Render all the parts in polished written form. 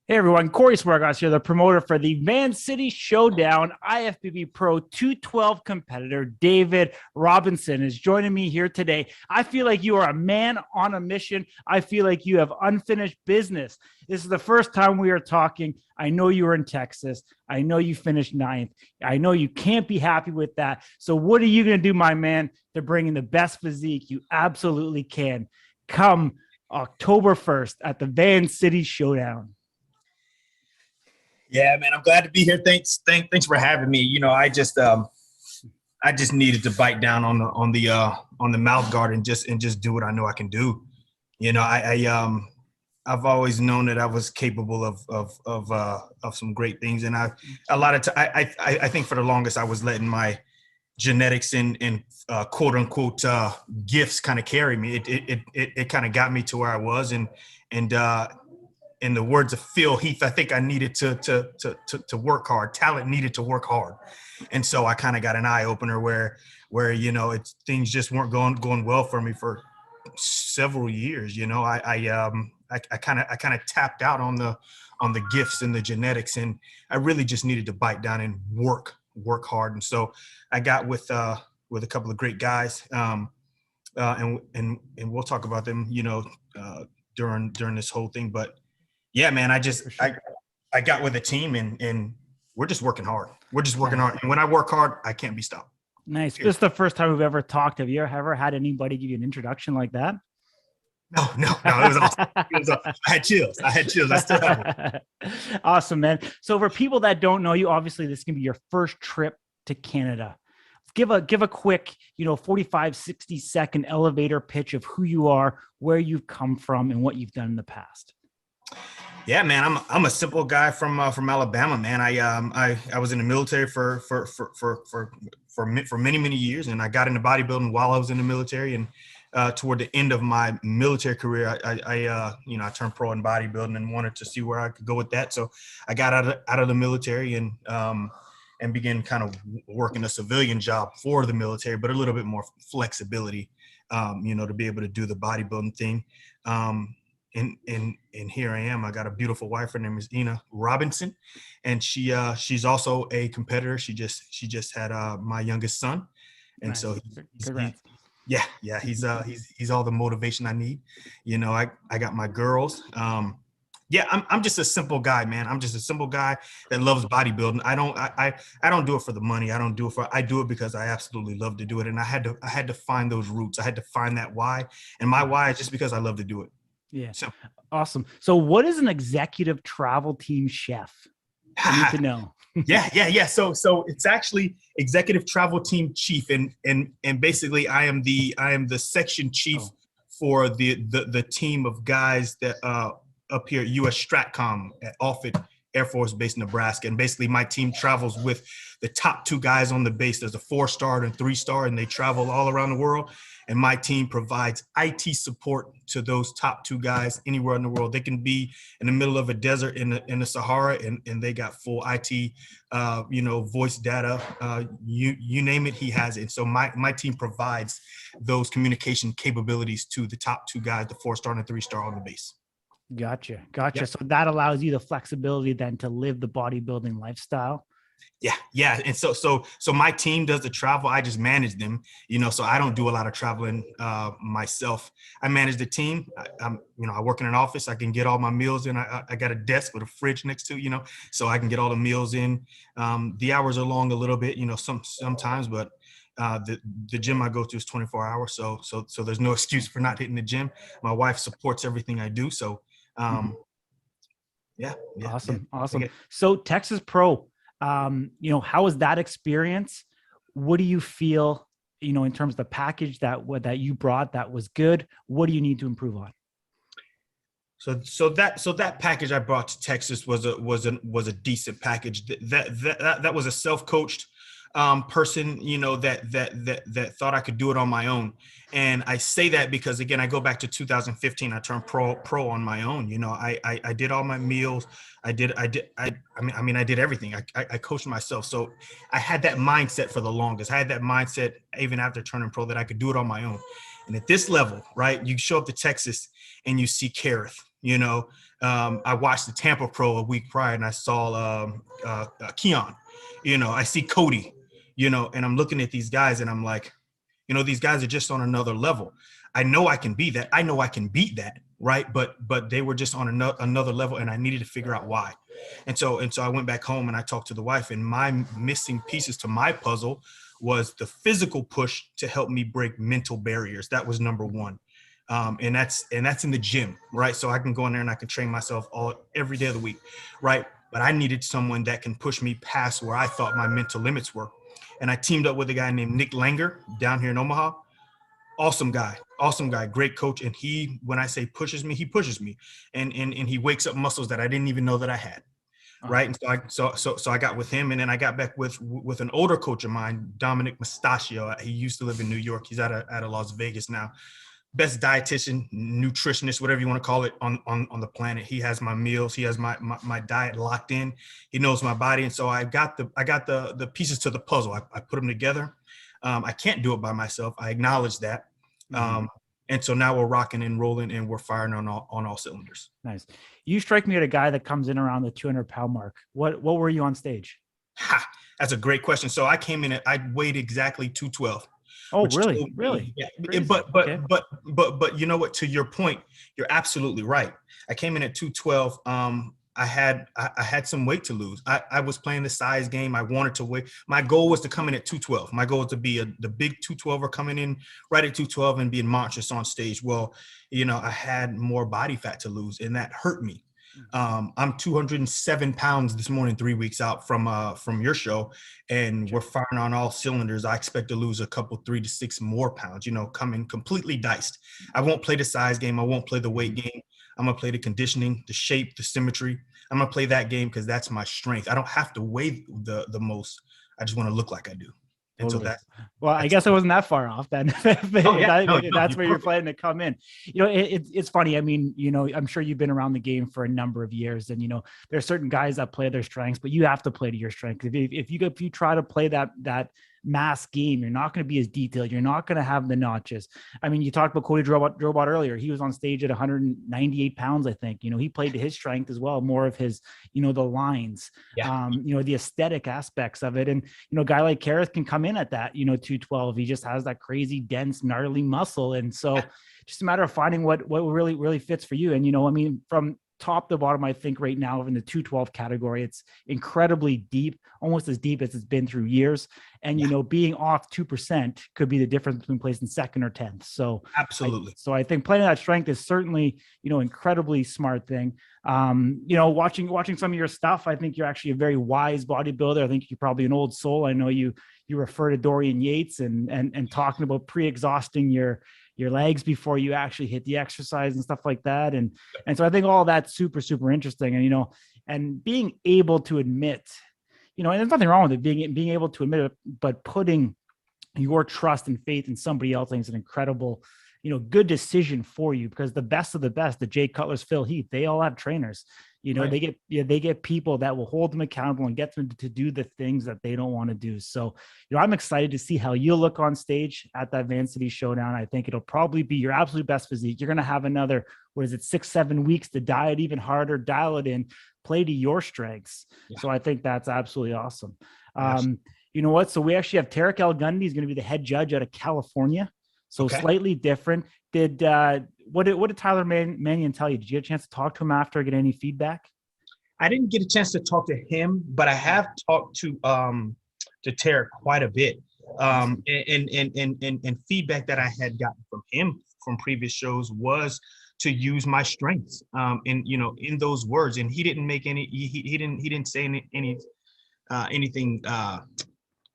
Hey everyone, Corey Swiergosz here, the promoter for the VanCity Showdown IFBB Pro 212 competitor. David Robinson is joining me here today. I feel like you are a man on a mission. I feel like you have unfinished business. This is the first time we are talking. I know you were in Texas. I know you finished ninth. I know you can't be happy with that. So what are you going to do, my man, to bring in the best physique you absolutely can come October 1st at the VanCity Showdown? Yeah, man, I'm glad to be here. Thanks for having me. I just needed to bite down on the mouth guard and just do what I know I can do. I've always known that I was capable of some great things, and I think for the longest I was letting my genetics and quote unquote gifts kind of carry me. It kind of got me to where I was, and in the words of Phil Heath, I think I needed to work hard. Talent needed to work hard, and so I kind of got an eye opener where things just weren't going well for me for several years. I kind of tapped out on the gifts and the genetics, and I really just needed to bite down and work hard. And so I got with a couple of great guys, and we'll talk about them, during this whole thing, but. Yeah, man, I got with a team and we're just working hard. We're just working hard. And when I work hard, I can't be stopped. Nice. This is the first time we've ever talked. Have you ever had anybody give you an introduction like that? No. It was awesome. I had chills. I still have them. Awesome, man. So for people that don't know you, obviously this can be your first trip to Canada. Give a quick, 45, 60-second elevator pitch of who you are, where you've come from, and what you've done in the past. Yeah, man, I'm a simple guy from Alabama, man. I was in the military for many years, and I got into bodybuilding while I was in the military. And toward the end of my military career, I turned pro in bodybuilding and wanted to see where I could go with that. So I got out of the military and began kind of working a civilian job for the military, but a little bit more flexibility, to be able to do the bodybuilding thing. And here I am. I got a beautiful wife. Her name is Ina Robinson, and she's also a competitor. She just had my youngest son, and nice. So he's all the motivation I need. I got my girls. I'm just a simple guy, man. I'm just a simple guy that loves bodybuilding. I don't do it for the money. I do it because I absolutely love to do it. And I had to find those roots. I had to find that why, and my why is just because I love to do it. Yeah. So awesome. So what is an executive travel team chef? I need to know. Yeah. So it's actually executive travel team chief. And basically I am the section chief for the team of guys that up here at US Stratcom at Offutt Air Force Base, Nebraska. And basically my team travels with the top two guys on the base. There's a 4-star and 3-star, and they travel all around the world. And my team provides IT support to those top two guys anywhere in the world. They can be in the middle of a desert in the Sahara, and they got full IT, voice data, you name it, he has it. And so my team provides those communication capabilities to the top two guys, the 4-star and the 3-star on the base. Gotcha. Yep. So that allows you the flexibility then to live the bodybuilding lifestyle. Yeah. And so my team does the travel. I just manage them, so I don't do a lot of traveling myself. I manage the team. I work in an office. I can get all my meals in. I got a desk with a fridge next to, so I can get all the meals in. The hours are long a little bit, sometimes, but the gym I go to is 24 hours. So there's no excuse for not hitting the gym. My wife supports everything I do. So, yeah. Awesome. So Texas Pro, how was that experience? What do you feel, in terms of the package that you brought that was good? What do you need to improve on? So that package I brought to Texas was a decent package. That was a self-coached person, that thought I could do it on my own. And I say that because, again, I go back to 2015. I turned pro on my own. I did all my meals. I did everything. I coached myself. So I had that mindset for the longest. I had that mindset even after turning pro that I could do it on my own. And at this level, right, you show up to Texas and you see Kareth, You know, I watched the Tampa Pro a week prior, and I saw Keon. You know, I see Cody. You know, and I'm looking at these guys, and I'm like, you know, these guys are just on another level. I know I can be that. I know I can beat that, right? But they were just on another level, and I needed to figure out why. And so I went back home and I talked to the wife, and my missing pieces to my puzzle was the physical push to help me break mental barriers. That was number one. And that's in the gym, right? So I can go in there and I can train myself every day of the week, right? But I needed someone that can push me past where I thought my mental limits were. And I teamed up with a guy named Nick Langer down here in Omaha. Awesome guy, great coach. And he, when I say pushes me, he pushes me, and he wakes up muscles that I didn't even know that I had. Right. And so I got with him, and then I got back with an older coach of mine, Dominic Mustachio. He used to live in New York. He's out of Las Vegas now. Best dietitian, nutritionist, whatever you want to call it on the planet. He has my meals. He has my diet locked in. He knows my body. And so I got the pieces to the puzzle. I put them together. I can't do it by myself. I acknowledge that. And so now we're rocking and rolling, and we're firing on all cylinders. Nice. You strike me as a guy that comes in around the 200-pound mark. What were you on stage? That's a great question. So I came in I weighed exactly 212. Oh, really? Really? Yeah. But you know what? To your point, you're absolutely right. I came in at 212. I had some weight to lose. I was playing the size game. I wanted to weigh. My goal was to come in at 212. My goal was to be the big 212er coming in right at 212 and being monstrous on stage. Well, you know, I had more body fat to lose, and that hurt me. I'm 207 pounds this morning, 3 weeks out from your show, and we're firing on all cylinders. I expect to lose a couple, 3 to 6 more pounds, you know, coming completely diced. I won't play the size game. I won't play the weight game. I'm going to play the conditioning, the shape, the symmetry. I'm going to play that game because that's my strength. I don't have to weigh the most. I just want to look like I do. And totally. So well, I guess I wasn't that far off then. That's where you're planning to come in. You know, it's funny. I mean, you know, I'm sure you've been around the game for a number of years, and you know, there's certain guys that play their strengths, but you have to play to your strength. If you try to play that mass game, you're not going to be as detailed. You're not going to have the notches. I mean, you talked about Cody Drobot earlier. He was on stage at 198 pounds, I think. You know, he played to his strength as well, more of his, you know, the lines, you know, the aesthetic aspects of it. And, you know, a guy like Kareth can come in at that, you know, 212. He just has that crazy, dense, gnarly muscle. And so just a matter of finding what really, really fits for you. And, you know, I mean, from top to bottom, I think right now in the 212 category, it's incredibly deep, almost as deep as it's been through years. And, you know, being off 2% could be the difference between placing second or 10th. So absolutely. I think playing that strength is certainly, you know, incredibly smart thing. You know, watching some of your stuff, I think you're actually a very wise bodybuilder. I think you're probably an old soul. I know you refer to Dorian Yates and talking about pre-exhausting your legs before you actually hit the exercise and stuff like that. And so I think all that's super, super interesting. And, you know, and being able to admit, you know, and there's nothing wrong with it, being able to admit it, but putting your trust and faith in somebody else, I think is an incredible, you know, good decision for you, because the best of the best, the Jay Cutlers, Phil Heath, they all have trainers. You know, right. They get people that will hold them accountable and get them to do the things that they don't want to do. So, you know, I'm excited to see how you look on stage at that VanCity Showdown. I think it'll probably be your absolute best physique. You're going to have another, 6-7 weeks to diet even harder, dial it in, play to your strengths. Yeah. So I think that's absolutely awesome. You know what? So we actually have Tarek El Gundy. He's going to be the head judge out of California. So slightly different. What did Tyler Mannion tell you? Did you get a chance to talk to him after or get any feedback? I didn't get a chance to talk to him, but I have talked to Tarek quite a bit. And feedback that I had gotten from him from previous shows was to use my strengths in those words. And he didn't make any he didn't say anything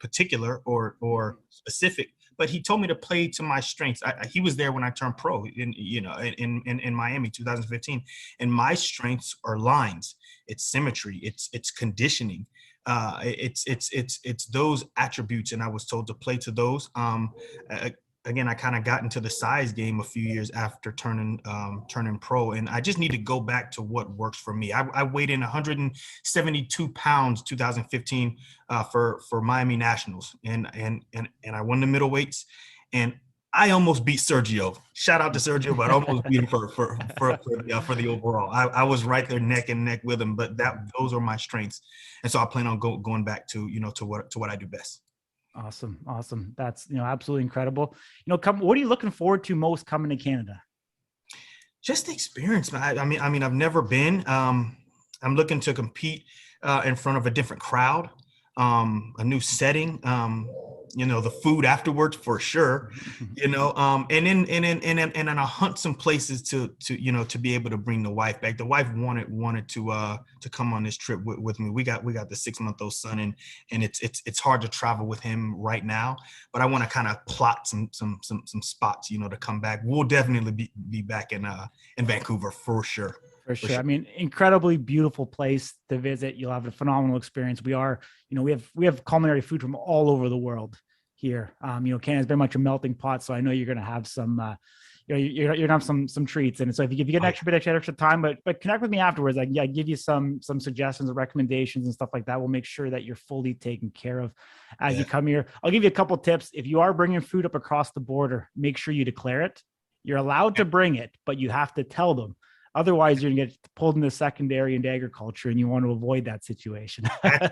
particular or specific. But he told me to play to my strengths. He was there when I turned pro in Miami, 2015. And my strengths are lines. It's symmetry. It's conditioning. It's those attributes. And I was told to play to those. Again, I kind of got into the size game a few years after turning pro, and I just need to go back to what works for me. I weighed in 172 pounds 2015 for Miami Nationals, and I won the middleweights, and I almost beat Sergio. Shout out to Sergio, but I almost beat him for the overall. I was right there neck and neck with him, but those are my strengths, and so I plan on going back to what I do best. Awesome. That's absolutely incredible. What are you looking forward to most coming to Canada? Just the experience, man. I mean, I've never been. I'm looking to compete in front of a different crowd, a new setting. The food afterwards for sure. And then I hunt some places to be able to bring the wife back. The wife wanted to come on this trip with me. We got the 6-month-old son, and it's hard to travel with him right now. But I want to kind of plot some spots, to come back. We'll definitely be back in Vancouver for sure. For sure. I mean, incredibly beautiful place to visit. You'll have a phenomenal experience. We have culinary food from all over the world here. Canada's very much a melting pot, so I know you're going to have some, you're going to have some treats. And so if you get an extra time, but connect with me afterwards. I give you some suggestions and recommendations and stuff like that. We'll make sure that you're fully taken care of as you come here. I'll give you a couple tips. If you are bringing food up across the border, make sure you declare it. You're allowed to bring it, but you have to tell them. Otherwise, you're going to get pulled into secondary and agriculture, and you want to avoid that situation. That's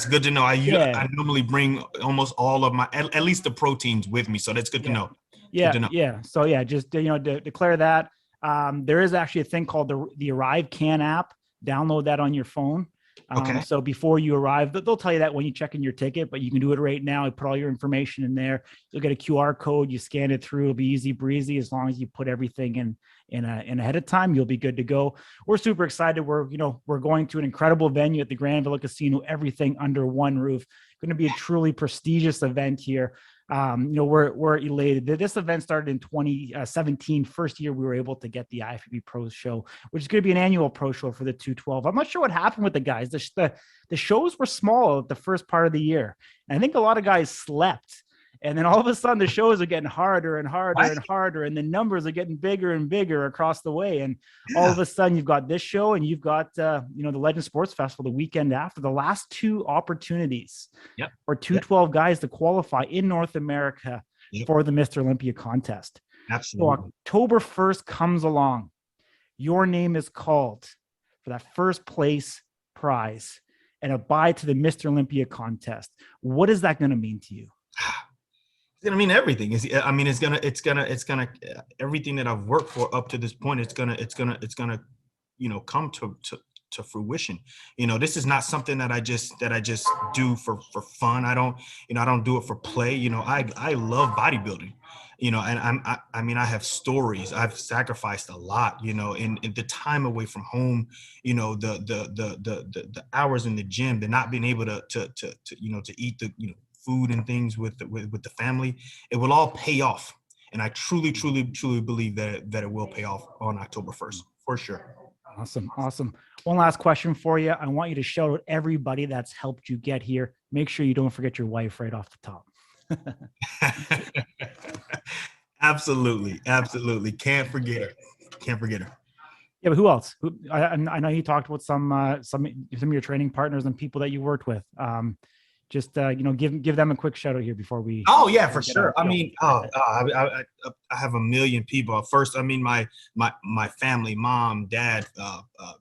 good to know. I normally bring almost all of my, at least the proteins with me. So that's good to know. Yeah. So just, declare that. There is actually a thing called the Arrive Can app. Download that on your phone. Okay. So before you arrive, they'll tell you that when you check in your ticket, but you can do it right now. You put all your information in there. You'll get a QR code. You scan it through. It'll be easy breezy. As long as you put everything in ahead of time, you'll be good to go. We're super excited. We're going to an incredible venue at the Granville Casino, everything under one roof. Going to be a truly prestigious event here. We're elated. This event started in 2017. First year we were able to get the IFBB Pro show, which is going to be an annual pro show for the 212. I'm not sure what happened with the guys. The shows were small at the first part of the year. And I think a lot of guys slept. And then all of a sudden the shows are getting harder and harder and harder. And the numbers are getting bigger and bigger across the way. And all of a sudden you've got this show and you've got, the Legend Sports Festival the weekend after. The last two opportunities for 212 guys to qualify in North America for the Mr. Olympia contest. Absolutely. So October 1st comes along. Your name is called for that first place prize and a bye to the Mr. Olympia contest. What is that going to mean to you? It's gonna mean everything. It's gonna everything that I've worked for up to this point. It's gonna come to fruition. This is not something that I just do for fun. I don't do it for play. I love bodybuilding. And I have stories. I've sacrificed a lot. In the time away from home. The hours in the gym. The not being able to eat the food and things with the family, it will all pay off. And I truly believe that it will pay off on October 1st, for sure. Awesome. One last question for you. I want you to shout out everybody that's helped you get here. Make sure you don't forget your wife right off the top. Absolutely. Can't forget her. Yeah, but who else? I know you talked about some of your training partners and people that you worked with. Just give them a quick shout out here before we. Oh yeah, for sure. I have a million people. First, my family, mom, dad,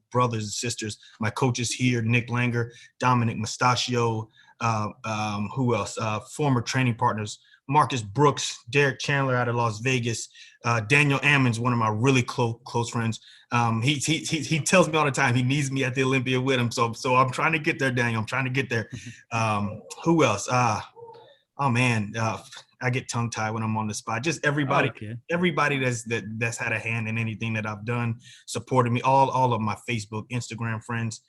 brothers and sisters. My coaches here: Nick Langer, Dominic Mustachio. Who else? Former training partners: Marcus Brooks, Derek Chandler out of Las Vegas, Daniel Ammons, one of my really close friends. He tells me all the time he needs me at the Olympia with him. So I'm trying to get there, Daniel. I'm trying to get there. Who else? I get tongue tied when I'm on the spot. Just everybody that's had a hand in anything that I've done, supported me. All of my Facebook, Instagram friends.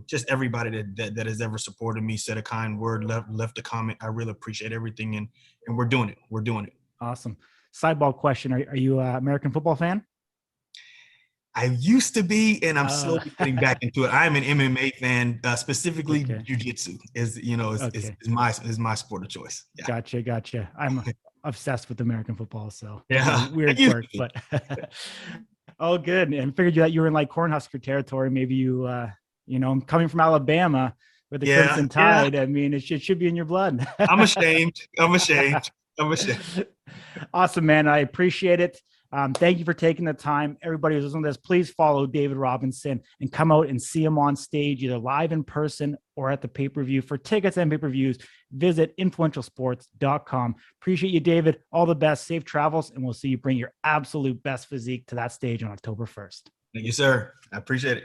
Just everybody that has ever supported me, said a kind word, left a comment. I really appreciate everything, and we're doing it. Awesome. Sideball question: Are you an American football fan? I used to be, and I'm slowly getting back into it. I'm an MMA fan, specifically jiu-jitsu is my sport of choice. Yeah. Gotcha. I'm obsessed with American football, so weird quirk, but oh, good. And figured that you were in like Cornhusker territory. Maybe you, coming from Alabama with the Crimson Tide. I mean, it should be in your blood. I'm ashamed. Awesome, man. I appreciate it. Thank you for taking the time. Everybody who's listening to this, please follow David Robinson and come out and see him on stage, either live in person or at the pay-per-view. For tickets and pay-per-views, visit influentialsports.com. Appreciate you, David. All the best. Safe travels, and we'll see you bring your absolute best physique to that stage on October 1st. Thank you, sir. I appreciate it.